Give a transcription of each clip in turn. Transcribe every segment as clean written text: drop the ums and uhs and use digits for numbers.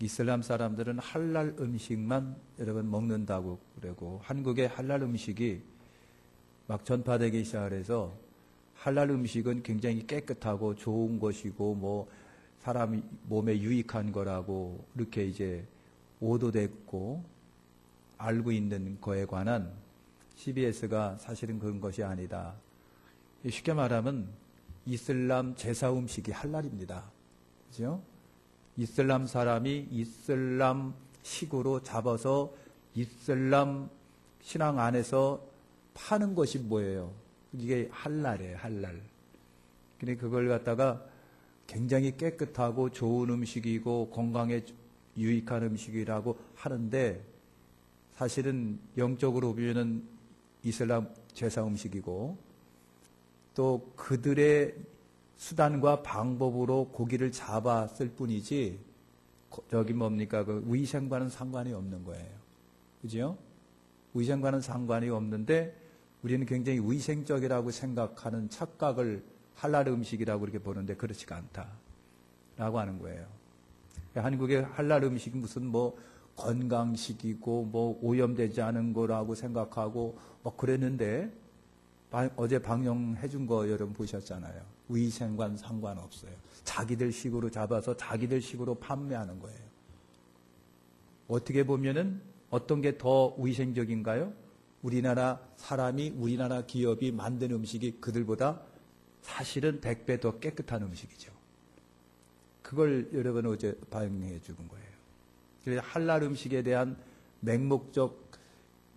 이슬람 사람들은 할랄 음식만 여러분 먹는다고 그러고, 한국의 할랄 음식이 막 전파되기 시작해서 할랄 음식은 굉장히 깨끗하고 좋은 것이고 뭐 사람 몸에 유익한 거라고 이렇게 이제 오도됐고 알고 있는 거에 관한 CBS가 사실은 그런 것이 아니다. 쉽게 말하면 이슬람 제사 음식이 할랄입니다. 그죠? 이슬람 사람이 이슬람 식으로 잡아서 이슬람 신앙 안에서 파는 것이 뭐예요? 이게 할랄이에요, 할랄. 근데 그걸 갖다가 굉장히 깨끗하고 좋은 음식이고 건강에 유익한 음식이라고 하는데, 사실은 영적으로 보면은 이슬람 제사 음식이고, 또 그들의 수단과 방법으로 고기를 잡았을 뿐이지, 저기 뭡니까, 그 위생과는 상관이 없는 거예요. 그죠? 위생과는 상관이 없는데, 우리는 굉장히 위생적이라고 생각하는 착각을 할랄 음식이라고 이렇게 보는데 그렇지가 않다라고 하는 거예요. 한국의 할랄 음식이 무슨 뭐 건강식이고 뭐 오염되지 않은 거라고 생각하고 뭐 그랬는데, 어제 방영해 준 거 여러분 보셨잖아요. 위생관 상관없어요. 자기들 식으로 잡아서 자기들 식으로 판매하는 거예요. 어떻게 보면은 어떤 게 더 위생적인가요? 우리나라 사람이, 우리나라 기업이 만든 음식이 그들보다 사실은 100배 더 깨끗한 음식이죠. 그걸 여러분 어제 방영해 준 거예요. 그래서 할랄 음식에 대한 맹목적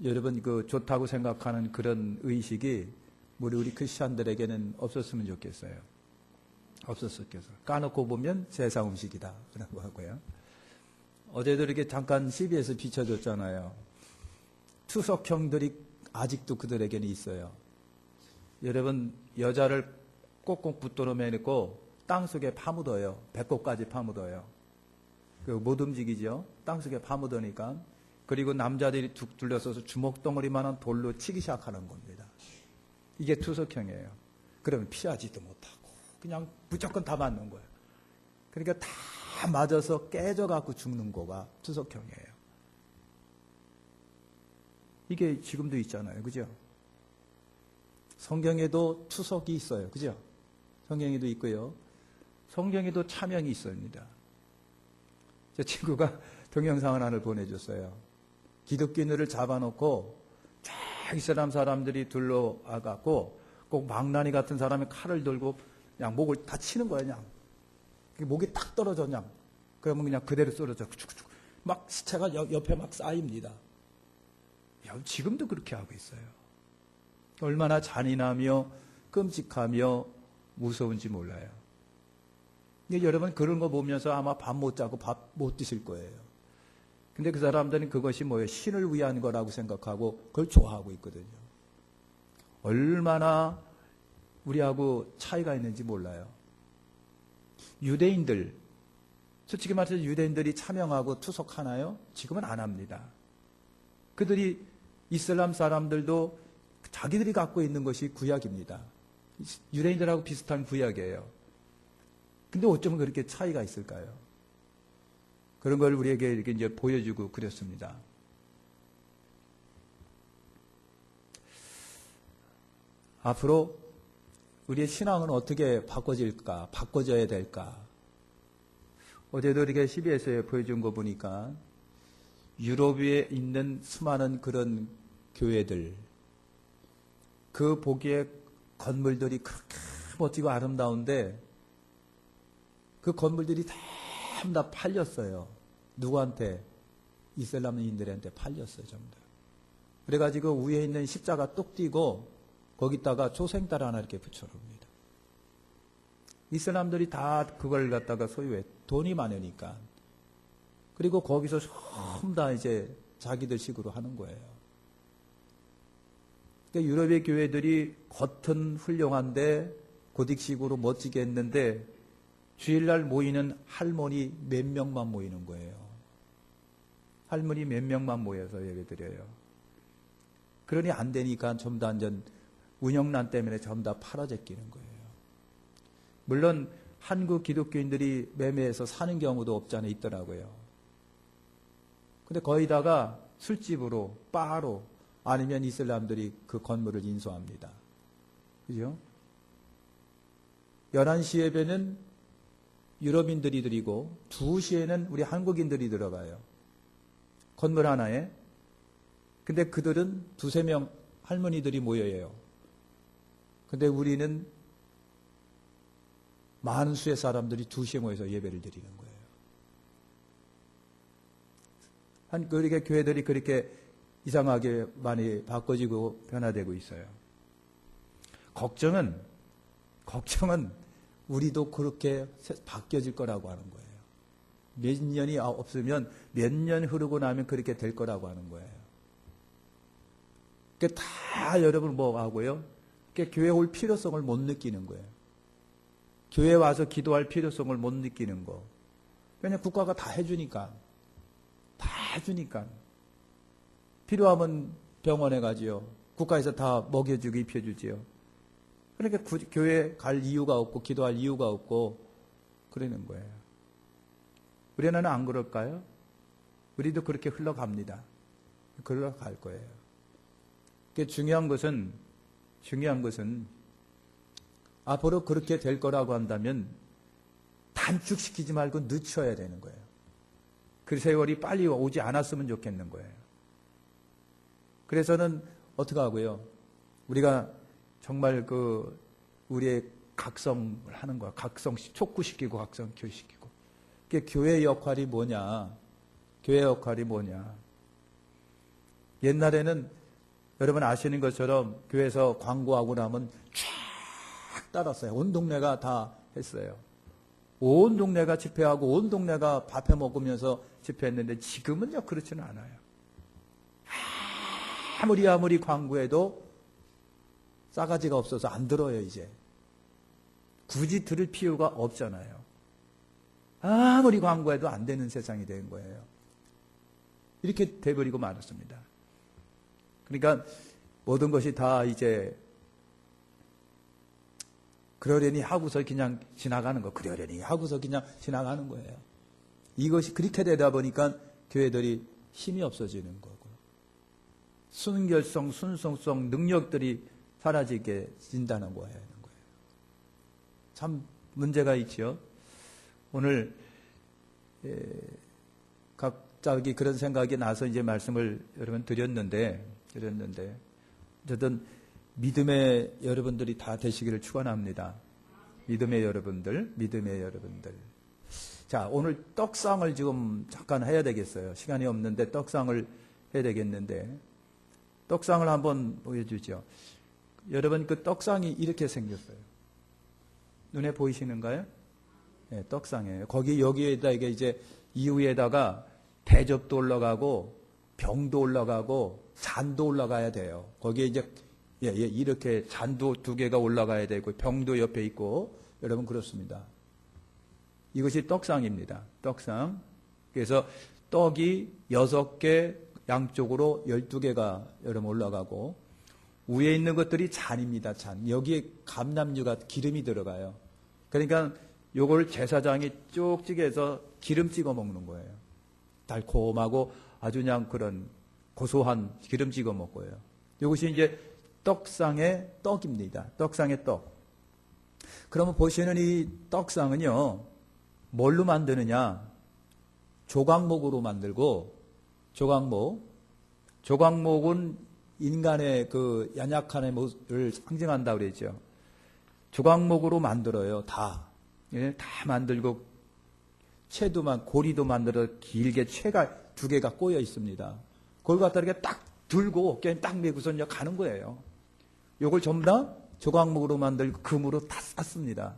여러분 그 좋다고 생각하는 그런 의식이 우리 크리스찬들에게는 없었으면 좋겠어요. 없었을 겠어요. 까놓고 보면 제사 음식이다 라고 하고요. 어제도 이렇게 잠깐 CBS 비춰줬잖아요. 투석형들이 아직도 그들에게는 있어요. 여러분 여자를 꼭꼭 붙들어 매놓고 땅속에 파묻어요. 배꼽까지 파묻어요. 못 움직이죠. 땅속에 파묻으니까. 그리고 남자들이 툭 둘러서서 주먹덩어리만한 돌로 치기 시작하는 겁니다. 이게 투석형이에요. 그러면 피하지도 못하고 그냥 무조건 다 맞는 거예요. 그러니까 다 맞아서 깨져갖고 죽는 거가 투석형이에요. 이게 지금도 있잖아요. 그죠? 성경에도 투석이 있어요. 그죠? 성경에도 있고요. 성경에도 차명이 있습니다. 제 친구가 동영상을 하나 보내줬어요. 기독교인들을 잡아놓고 쫙 이슬람 사람들이 둘러와갖고 꼭 망나니 같은 사람이 칼을 들고 그냥 목을 다 치는 거예요. 그냥 목이 딱 떨어져 그냥. 그러면 그냥 그대로 쓰러져. 막 시체가 옆에 막 쌓입니다. 지금도 그렇게 하고 있어요. 얼마나 잔인하며 끔찍하며 무서운지 몰라요. 여러분 그런 거 보면서 아마 밥 못 자고 밥 못 드실 거예요. 근데 그 사람들은 그것이 뭐예요? 신을 위한 거라고 생각하고 그걸 좋아하고 있거든요. 얼마나 우리하고 차이가 있는지 몰라요. 유대인들, 솔직히 말해서 유대인들이 차명하고 투석하나요? 지금은 안 합니다. 그들이 이슬람 사람들도 자기들이 갖고 있는 것이 구약입니다. 유대인들하고 비슷한 구약이에요. 근데 어쩌면 그렇게 차이가 있을까요? 그런 걸 우리에게 이렇게 이제 보여주고 그랬습니다. 앞으로 우리의 신앙은 어떻게 바꿔질까? 바꿔져야 될까? 어제도 이렇게 CBS에 보여준 거 보니까 유럽에 있는 수많은 그런 교회들, 그 보기에 건물들이 그렇게 멋지고 아름다운데 그 건물들이 전부 다 팔렸어요. 누구한테? 이슬람인들한테 팔렸어요. 전부 다. 그래가지고 위에 있는 십자가 뚝 띄고 거기다가 조생달 하나 이렇게 붙여놓습니다. 이슬람들이 다 그걸 갖다가 소유해. 돈이 많으니까. 그리고 거기서 전부 다 이제 자기들 식으로 하는 거예요. 그러니까 유럽의 교회들이 겉은 훌륭한데 고딕식으로 멋지게 했는데 주일날 모이는 할머니 몇 명만 모이는 거예요. 할머니 몇 명만 모여서 예배드려요. 그러니 안 되니까 전부 다 완전 운영난 때문에 전부 다 팔아제끼는 거예요. 물론 한국 기독교인들이 매매해서 사는 경우도 없지 않아 있더라고요. 근데 거기다가 술집으로, 바로, 아니면 이슬람들이 그 건물을 인수합니다. 그죠? 11시 예배는 유럽인들이 드리고 2시에는 우리 한국인들이 들어가요. 건물 하나에. 근데 그들은 2-3명 할머니들이 모여요. 근데 우리는 많은 수의 사람들이 2시에 모여서 예배를 드리는 거예요. 그렇게 교회들이 그렇게 이상하게 많이 바꿔지고 변화되고 있어요. 걱정은 우리도 그렇게 바뀌어질 거라고 하는 거예요. 몇 년이 없으면 몇 년 흐르고 나면 그렇게 될 거라고 하는 거예요. 그러니까 다 여러분 뭐 하고요? 그러니까 교회 올 필요성을 못 느끼는 거예요. 교회 와서 기도할 필요성을 못 느끼는 거. 왜냐하면 국가가 다 해주니까. 다 해주니까. 필요하면 병원에 가지요. 국가에서 다 먹여주고 입혀주지요. 그러니까 교회 갈 이유가 없고 기도할 이유가 없고 그러는 거예요. 우리는 안 그럴까요? 우리도 그렇게 흘러갑니다. 흘러갈 거예요. 중요한 것은 앞으로 그렇게 될 거라고 한다면 단축시키지 말고 늦춰야 되는 거예요. 그 세월이 빨리 오지 않았으면 좋겠는 거예요. 그래서는 어떻게 하고요? 우리가 정말 우리의 각성을 하는 거야. 촉구시키고 각성시키고. 교회 역할이 뭐냐? 교회 역할이 뭐냐? 옛날에는 여러분 아시는 것처럼 교회에서 광고하고 나면 쫙 따랐어요. 온 동네가 다 했어요. 온 동네가 집회하고 온 동네가 밥해 먹으면서 집회했는데 지금은요 그렇지는 않아요. 아무리 광고해도 싸가지가 없어서 안 들어요 이제. 굳이 들을 필요가 없잖아요. 아무리 광고해도 안 되는 세상이 된 거예요. 이렇게 돼버리고 말았습니다. 그러니까 모든 것이 다 이제 그러려니 하고서 그냥 지나가는 거. 그러려니 하고서 그냥 지나가는 거예요. 이것이 그렇게 되다 보니까 교회들이 힘이 없어지는 거고 순결성, 순성성, 능력들이 사라지게 진다는 거예요. 참 문제가 있지요. 오늘 갑자기 그런 생각이 나서 이제 말씀을 여러분 드렸는데 어쨌든 믿음의 여러분들이 다 되시기를 축원합니다. 믿음의 여러분들. 자, 오늘 떡상을 지금 잠깐 해야 되겠어요. 시간이 없는데 떡상을 해야 되겠는데 떡상을 한번 보여주죠. 여러분 그 떡상이 이렇게 생겼어요. 눈에 보이시는가요? 네, 떡상이에요. 여기에다 이제 이후에다가 대접도 올라가고 병도 올라가고 잔도 올라가야 돼요. 거기에 이제 이렇게 잔도 2개가 올라가야 되고 병도 옆에 있고 여러분 그렇습니다. 이것이 떡상입니다. 떡상. 그래서 떡이 6개 양쪽으로 12개가 여러분 올라가고 위에 있는 것들이 잔입니다. 잔. 여기에 감람류가 기름이 들어가요. 그러니까 요걸 제사장이 쭉 찌개서 기름 찍어 먹는 거예요. 달콤하고 아주 그냥 그런 고소한 기름 찍어 먹고요. 이것이 이제 떡상의 떡입니다. 떡상의 떡. 그러면 보시는 이 떡상은요, 뭘로 만드느냐? 조각목으로 만들고, 조각목은 인간의 그 연약함의 모습을 상징한다고 그랬죠. 조각목으로 만들어요. 다 만들고 고리도 만들어 길게 채가 2개가 꼬여 있습니다. 그걸 갖다 이렇게 딱 들고 어깨에 딱 메고서 가는 거예요. 요걸 전부 다 조각목으로 만들고 금으로 다 쌌습니다.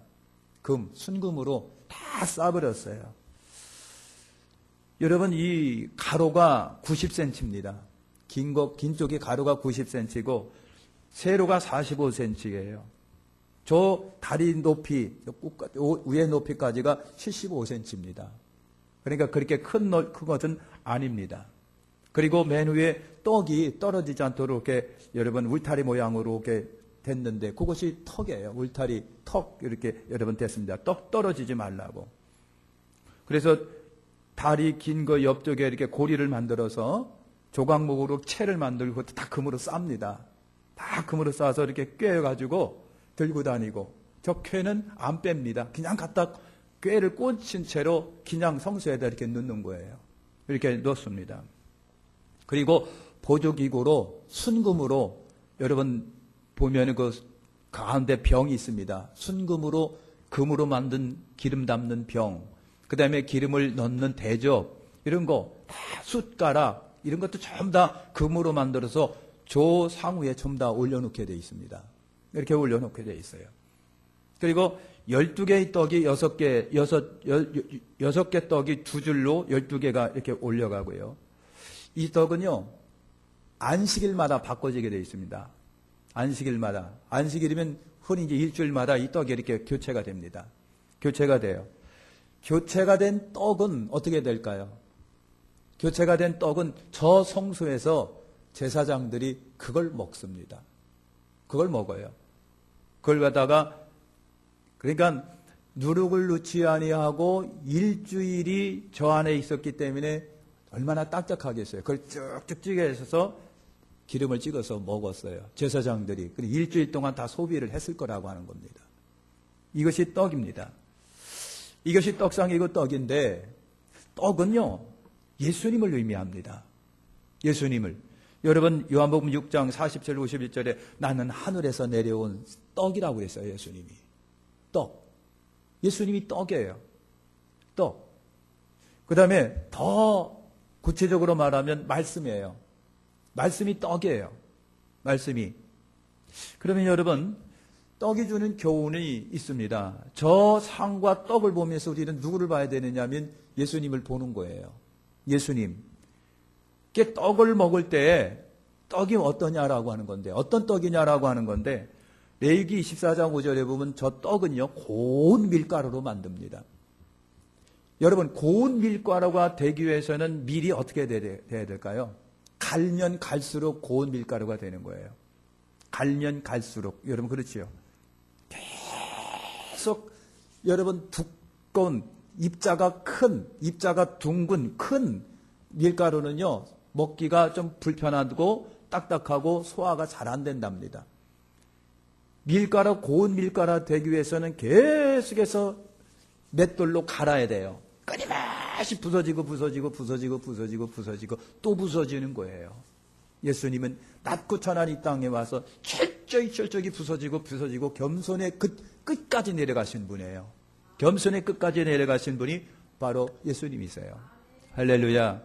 순금으로 다 싸버렸어요. 여러분 이 가로가 90cm입니다. 긴 쪽이 가로가 90cm고 세로가 45cm예요. 저 다리 높이, 위에 높이까지가 75cm입니다. 그러니까 그렇게 큰 것은 아닙니다. 그리고 맨 위에 떡이 떨어지지 않도록 이렇게 여러분 울타리 모양으로 이렇게 됐는데 그것이 턱이에요. 울타리, 턱 이렇게 여러분 됐습니다. 떡 떨어지지 말라고. 그래서 다리 긴 거 옆쪽에 이렇게 고리를 만들어서 조각목으로 채를 만들고 다 금으로 쌉니다. 다 금으로 싸서 이렇게 꿰어가지고 들고 다니고, 저 쾌는 안 뺍니다. 그냥 갖다 꾀를 꽂힌 채로 그냥 성소에다 이렇게 넣는 거예요. 이렇게 넣습니다. 그리고 보조기구로 순금으로, 여러분 보면 그 가운데 병이 있습니다. 순금으로, 금으로 만든 기름 담는 병, 그 다음에 기름을 넣는 대접, 이런 거 다 숟가락, 이런 것도 전부 다 금으로 만들어서 조 상위에 전부 다 올려놓게 되어 있습니다. 이렇게 올려놓게 되어 있어요. 그리고 12개의 떡이 6개, 6개 떡이 두 줄로 12개가 이렇게 올려가고요. 이 떡은요, 안식일마다 바꿔지게 되어 있습니다. 안식일마다. 안식일이면 흔히 이제 일주일마다 이 떡이 이렇게 교체가 됩니다. 교체가 돼요. 교체가 된 떡은 어떻게 될까요? 교체가 된 떡은 저 성소에서 제사장들이 그걸 먹습니다. 그걸 먹어요. 그걸 갖다가, 그러니까 누룩을 넣지 아니하고 일주일이 저 안에 있었기 때문에 얼마나 딱딱하겠어요. 그걸 쭉쭉 찌개해서 기름을 찍어서 먹었어요. 제사장들이. 그리고 일주일 동안 다 소비를 했을 거라고 하는 겁니다. 이것이 떡입니다. 이것이 떡상이고 떡인데, 떡은요, 예수님을 의미합니다. 예수님을. 여러분, 요한복음 6장 47, 51절에 나는 하늘에서 내려온 떡이라고 했어요, 예수님이. 떡. 예수님이 떡이에요. 떡. 그 다음에 더 구체적으로 말하면 말씀이에요. 말씀이 떡이에요. 말씀이. 그러면 여러분, 떡이 주는 교훈이 있습니다. 저 상과 떡을 보면서 우리는 누구를 봐야 되느냐 하면 예수님을 보는 거예요. 예수님. 떡을 먹을 때 떡이 어떠냐라고 하는 건데, 어떤 떡이냐라고 하는 건데, 레위기 24장 5절에 보면 저 떡은요, 고운 밀가루로 만듭니다. 여러분, 고운 밀가루가 되기 위해서는 밀이 어떻게 돼야 될까요? 갈면 갈수록 고운 밀가루가 되는 거예요. 갈면 갈수록. 여러분, 그렇지요? 계속, 여러분, 두꺼운, 입자가 큰, 입자가 둥근, 큰 밀가루는요, 먹기가 좀 불편하고 딱딱하고 소화가 잘 안 된답니다. 밀가루, 고운 밀가루 되기 위해서는 계속해서 맷돌로 갈아야 돼요. 끊임없이 부서지고 또 부서지는 거예요. 예수님은 낮고 천한 이 땅에 와서 철저히 부서지고 겸손의 끝까지 내려가신 분이에요. 겸손의 끝까지 내려가신 분이 바로 예수님이세요. 할렐루야.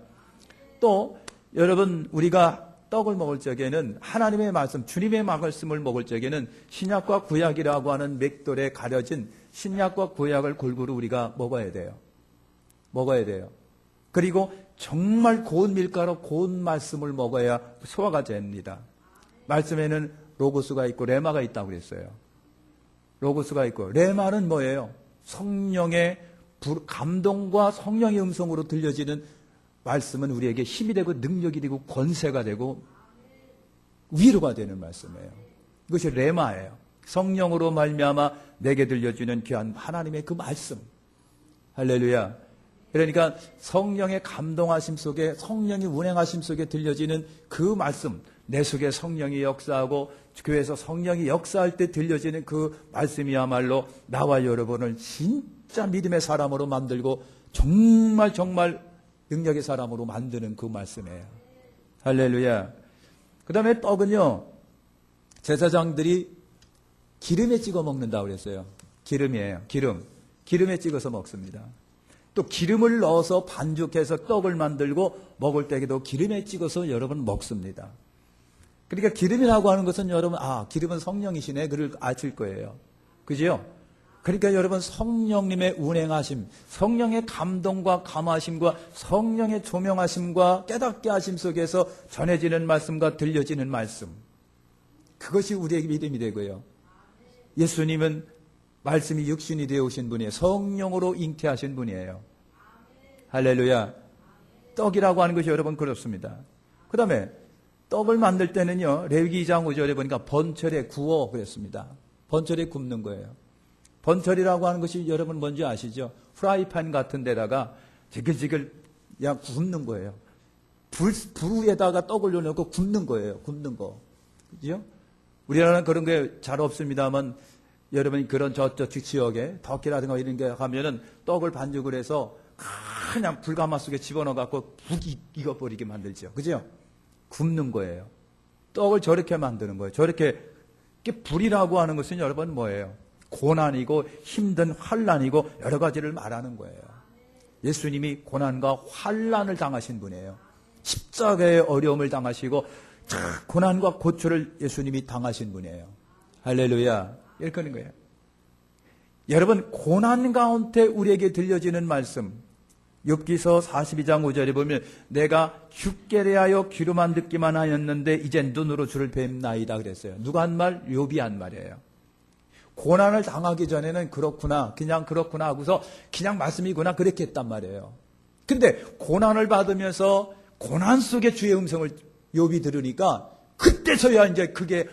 또 여러분, 우리가 떡을 먹을 적에는 하나님의 말씀, 주님의 말씀을 먹을 적에는 신약과 구약이라고 하는 맥돌에 가려진 신약과 구약을 골고루 우리가 먹어야 돼요. 먹어야 돼요. 그리고 정말 고운 밀가루, 고운 말씀을 먹어야 소화가 됩니다. 말씀에는 로고스가 있고 레마가 있다고 그랬어요. 로고스가 있고, 레마는 뭐예요? 성령의 감동과 성령의 음성으로 들려지는 말씀은 우리에게 힘이 되고 능력이 되고 권세가 되고 위로가 되는 말씀이에요. 이것이 레마예요. 성령으로 말미암아 내게 들려주는 귀한 하나님의 그 말씀. 할렐루야. 그러니까 성령의 감동하심 속에, 성령이 운행하심 속에 들려지는 그 말씀, 내 속에 성령이 역사하고 교회에서 성령이 역사할 때 들려지는 그 말씀이야말로 나와 여러분을 진짜 믿음의 사람으로 만들고 정말 능력의 사람으로 만드는 그 말씀이에요. 할렐루야. 그 다음에 떡은요, 제사장들이 기름에 찍어 먹는다고 그랬어요. 기름이에요. 기름에 찍어서 먹습니다. 또 기름을 넣어서 반죽해서 떡을 만들고 먹을 때에도 기름에 찍어서 여러분 먹습니다. 그러니까 기름이라고 하는 것은 여러분, 기름은 성령이시네. 그를 아실 거예요. 그죠? 그러니까 여러분, 성령님의 운행하심, 성령의 감동과 감화심과 성령의 조명하심과 깨닫게 하심 속에서 전해지는 말씀과 들려지는 말씀, 그것이 우리에게 믿음이 되고요. 예수님은 말씀이 육신이 되어 오신 분이에요. 성령으로 잉태하신 분이에요. 할렐루야. 떡이라고 하는 것이 여러분 그렇습니다. 그 다음에 떡을 만들 때는요, 레위기 2장 5절에 보니까 번철에 구워 그랬습니다. 번철에 굽는 거예요. 번철이라고 하는 것이 여러분 뭔지 아시죠? 프라이팬 같은 데다가 지글지글 그냥 굽는 거예요. 불 위에다가 떡을 올려놓고 굽는 거예요. 굽는 거. 그죠? 우리나라는 그런 게 잘 없습니다만, 여러분이 그런 저쪽 지역에 터키라든가 이런 게 가면은 떡을 반죽을 해서 그냥 불가마 속에 집어넣어갖고 푹 익어버리게 만들죠. 그죠? 굽는 거예요. 떡을 저렇게 만드는 거예요. 저렇게, 불이라고 하는 것은 여러분 뭐예요? 고난이고 힘든 환난이고 여러 가지를 말하는 거예요. 예수님이 고난과 환난을 당하신 분이에요. 십자가의 어려움을 당하시고 고난과 고초를 예수님이 당하신 분이에요. 할렐루야. 이렇게 하는 거예요. 여러분, 고난 가운데 우리에게 들려지는 말씀, 욥기서 42장 5절에 보면 내가 죽게 대하여 귀로만 듣기만 하였는데 이제 눈으로 주를 뵙나이다 그랬어요. 누가 한 말? 욥이 한 말이에요. 고난을 당하기 전에는 그렇구나, 그냥 그렇구나 하고서 그냥 말씀이구나 그렇게 했단 말이에요. 근데 고난을 받으면서 고난 속에 주의 음성을 욥이 들으니까 그때서야 이제 그게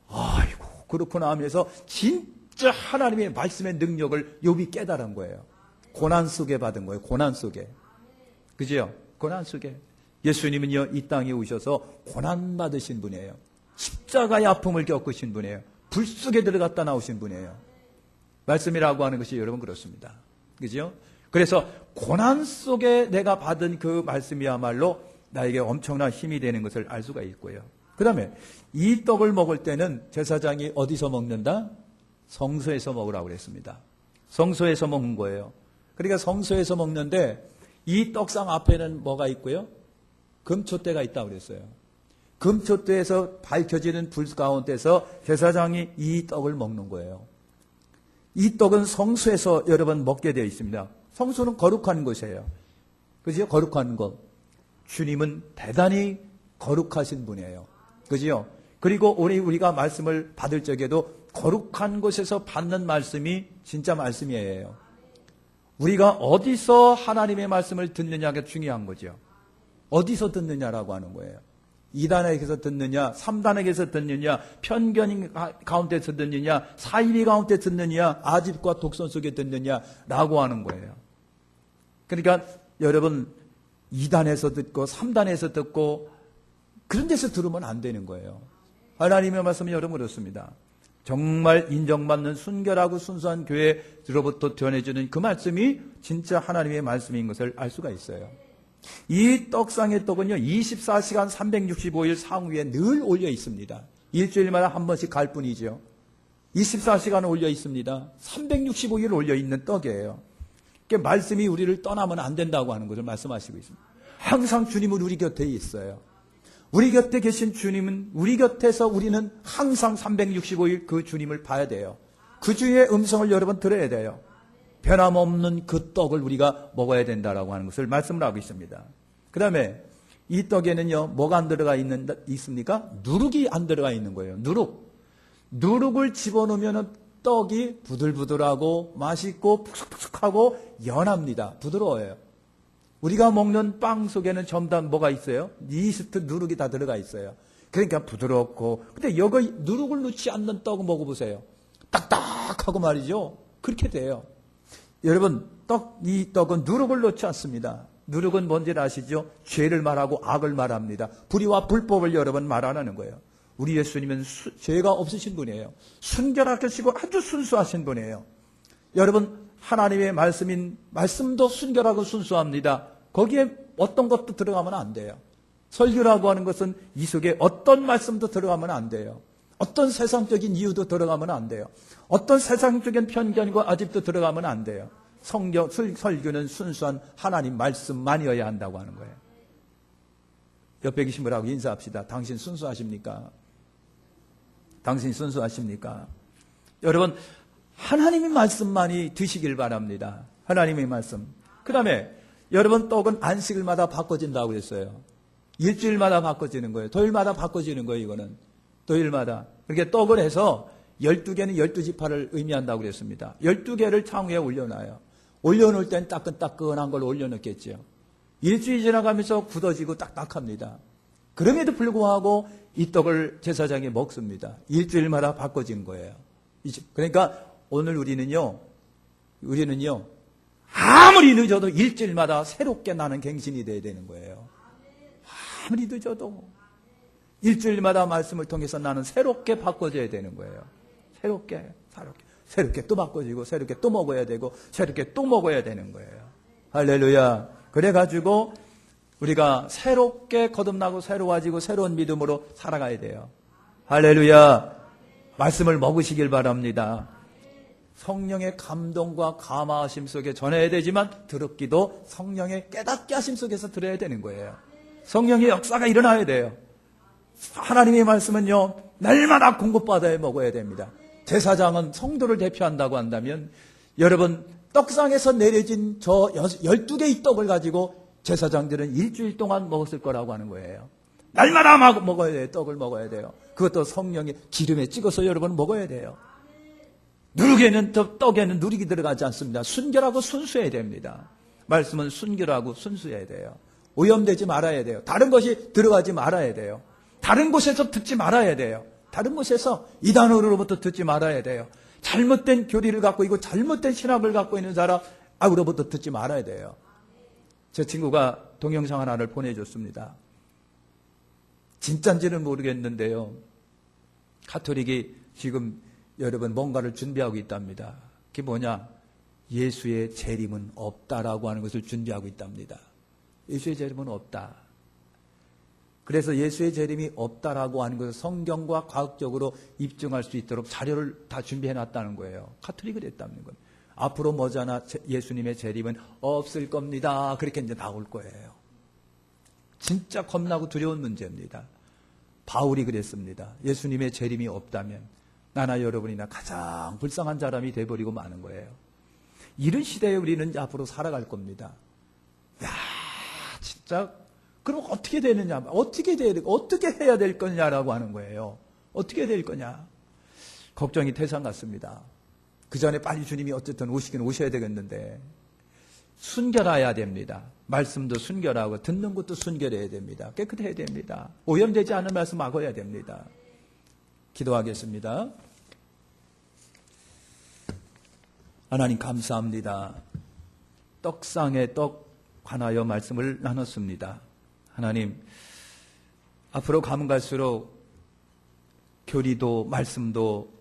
아이고 그렇구나 하면서 진짜 하나님의 말씀의 능력을 욥이 깨달은 거예요. 고난 속에 받은 거예요. 고난 속에. 그죠? 고난 속에. 예수님은요, 이 땅에 오셔서 고난 받으신 분이에요. 십자가의 아픔을 겪으신 분이에요. 불 속에 들어갔다 나오신 분이에요. 말씀이라고 하는 것이 여러분 그렇습니다. 그죠? 그래서 고난 속에 내가 받은 그 말씀이야말로 나에게 엄청난 힘이 되는 것을 알 수가 있고요. 그 다음에 이 떡을 먹을 때는 제사장이 어디서 먹는다? 성소에서 먹으라고 그랬습니다. 성소에서 먹는 거예요. 그러니까 성소에서 먹는데 이 떡상 앞에는 뭐가 있고요? 금초대가 있다고 그랬어요. 금초대에서 밝혀지는 불 가운데서 제사장이 이 떡을 먹는 거예요. 이 떡은 성소에서 여러분 먹게 되어 있습니다. 성소는 거룩한 곳이에요. 그죠? 거룩한 것. 주님은 대단히 거룩하신 분이에요. 그죠? 그리고 우리가 말씀을 받을 적에도 거룩한 곳에서 받는 말씀이 진짜 말씀이에요. 우리가 어디서 하나님의 말씀을 듣느냐가 중요한 거죠. 어디서 듣느냐라고 하는 거예요. 2단에게서 듣느냐, 3단에게서 듣느냐, 편견 가운데서 듣느냐, 사이비 가운데 듣느냐, 아집과 독선 속에 듣느냐라고 하는 거예요. 그러니까 여러분 2단에서 듣고 3단에서 듣고 그런 데서 들으면 안 되는 거예요. 하나님의 말씀이 여러분 그렇습니다. 정말 인정받는 순결하고 순수한 교회로부터 전해주는 그 말씀이 진짜 하나님의 말씀인 것을 알 수가 있어요. 이 떡상의 떡은요 24시간 365일 상위에 늘 올려 있습니다. 일주일마다 한 번씩 갈 뿐이죠. 24시간 올려 있습니다. 365일 올려 있는 떡이에요. 그러니까 말씀이 우리를 떠나면 안 된다고 하는 것을 말씀하시고 있습니다. 항상 주님은 우리 곁에 있어요. 우리 곁에 계신 주님은 우리 곁에서 우리는 항상 365일 그 주님을 봐야 돼요. 그 주의 음성을 여러분 들어야 돼요. 변함없는 그 떡을 우리가 먹어야 된다라고 하는 것을 말씀을 하고 있습니다. 그 다음에 이 떡에는요 뭐가 안 들어가 있습니까? 누룩이 안 들어가 있는 거예요. 누룩을 집어넣으면 떡이 부들부들하고 맛있고 푹석푹석하고 연합니다. 부드러워요. 우리가 먹는 빵 속에는 전부 다 뭐가 있어요? 이스트 누룩이 다 들어가 있어요. 그러니까 부드럽고. 근데 여기 누룩을 넣지 않는 떡 먹어보세요. 딱딱하고 말이죠. 그렇게 돼요. 여러분 이 떡은 누룩을 넣지 않습니다. 누룩은 뭔지 아시죠? 죄를 말하고 악을 말합니다. 불의와 불법을 여러분 말 안 하는 거예요. 우리 예수님은 죄가 없으신 분이에요. 순결하시고 아주 순수하신 분이에요. 여러분 하나님의 말씀도 순결하고 순수합니다. 거기에 어떤 것도 들어가면 안 돼요. 설교라고 하는 것은 이 속에 어떤 말씀도 들어가면 안 돼요. 어떤 세상적인 이유도 들어가면 안 돼요. 어떤 세상적인 편견과 아집도 들어가면 안 돼요. 설교는 순수한 하나님 말씀만이어야 한다고 하는 거예요. 옆에 계신 분하고 인사합시다. 당신 순수하십니까? 당신 순수하십니까? 여러분 하나님의 말씀만이 드시길 바랍니다. 하나님의 말씀. 그 다음에 여러분 떡은 안식일마다 바꿔진다고 그랬어요. 일주일마다 바꿔지는 거예요. 토요일마다 바꿔지는 거예요. 이거는 토요일마다. 그렇게 떡을 해서 12개는 12지파를 의미한다고 그랬습니다. 12개를 창 위에 올려놔요. 올려놓을 땐 따끈따끈한 걸 올려놓겠죠. 일주일이 지나가면서 굳어지고 딱딱합니다. 그럼에도 불구하고 이 떡을 제사장이 먹습니다. 일주일마다 바꿔진 거예요. 그러니까 오늘 우리는요 아무리 늦어도 일주일마다 새롭게 나는 갱신이 돼야 되는 거예요. 아무리 늦어도 일주일마다 말씀을 통해서 나는 새롭게 바꿔져야 되는 거예요. 새롭게 또 바꿔지고 새롭게 또 먹어야 되고 새롭게 또 먹어야 되는 거예요. 할렐루야. 그래가지고 우리가 새롭게 거듭나고 새로워지고 새로운 믿음으로 살아가야 돼요. 할렐루야. 말씀을 먹으시길 바랍니다. 성령의 감동과 감화하심 속에 전해야 되지만 들었기도 성령의 깨닫게 하심 속에서 들어야 되는 거예요. 성령의 역사가 일어나야 돼요. 하나님의 말씀은요, 날마다 공급받아야 먹어야 됩니다. 제사장은 성도를 대표한다고 한다면 여러분 떡상에서 내려진 저 12개의 떡을 가지고 제사장들은 일주일 동안 먹었을 거라고 하는 거예요. 날마다 먹어야 돼요. 떡을 먹어야 돼요. 그것도 성령의 기름에 찍어서 여러분 먹어야 돼요. 누룩에는 떡에는 누룩이 들어가지 않습니다. 순결하고 순수해야 됩니다. 말씀은 순결하고 순수해야 돼요. 오염되지 말아야 돼요. 다른 것이 들어가지 말아야 돼요. 다른 곳에서 듣지 말아야 돼요. 다른 곳에서 이단으로부터 듣지 말아야 돼요. 잘못된 교리를 갖고 있고 잘못된 신학을 갖고 있는 사람으로부터 듣지 말아야 돼요. 제 친구가 동영상 하나를 보내줬습니다. 진짜인지는 모르겠는데요. 가톨릭이 지금 여러분 뭔가를 준비하고 있답니다. 그게 뭐냐? 예수의 재림은 없다라고 하는 것을 준비하고 있답니다. 예수의 재림은 없다. 그래서 예수의 재림이 없다라고 하는 것을 성경과 과학적으로 입증할 수 있도록 자료를 다 준비해 놨다는 거예요. 가톨릭이 됐다는 거예요. 앞으로 머지않아 예수님의 재림은 없을 겁니다. 그렇게 이제 나올 거예요. 진짜 겁나고 두려운 문제입니다. 바울이 그랬습니다. 예수님의 재림이 없다면 나나 여러분이나 가장 불쌍한 사람이 돼버리고 마는 거예요. 이런 시대에 우리는 이제 앞으로 살아갈 겁니다. 야, 진짜 그럼 어떻게 되느냐? 어떻게 해야 될 거냐라고 하는 거예요. 어떻게 될 거냐? 걱정이 태산 같습니다. 그 전에 빨리 주님이 어쨌든 오시긴 오셔야 되겠는데 순결해야 됩니다. 말씀도 순결하고 듣는 것도 순결해야 됩니다. 깨끗해야 됩니다. 오염되지 않은 말씀 막아야 됩니다. 기도하겠습니다. 하나님 감사합니다. 떡상의 떡 관하여 말씀을 나눴습니다. 하나님, 앞으로 가면 갈수록 교리도 말씀도